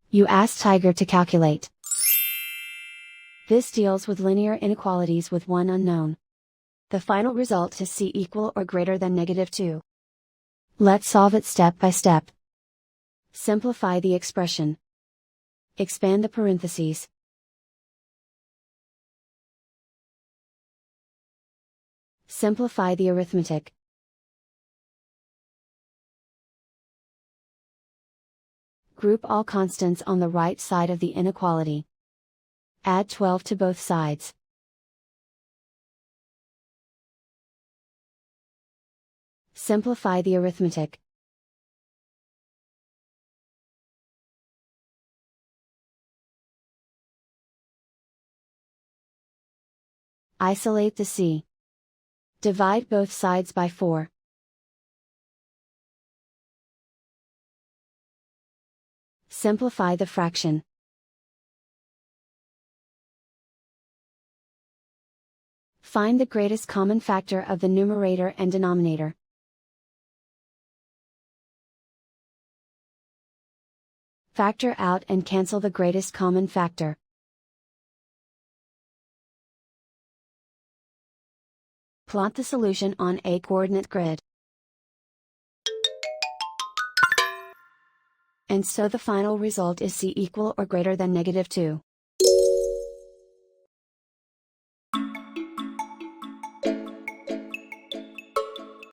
You ask Tiger to calculate. This deals with linear inequalities with one unknown. The final result is c equal or greater than -2. Let's solve it step by step. Simplify the expression. Expand the parentheses. Simplify the arithmetic. Group all constants on the right side of the inequality. Add 12 to both sides. Simplify the arithmetic. Isolate the c. Divide both sides by 4. Simplify the fraction. Find the greatest common factor of the numerator and denominator. Factor out and cancel the greatest common factor. Plot the solution on a coordinate grid. And so the final result is c equal or greater than -2.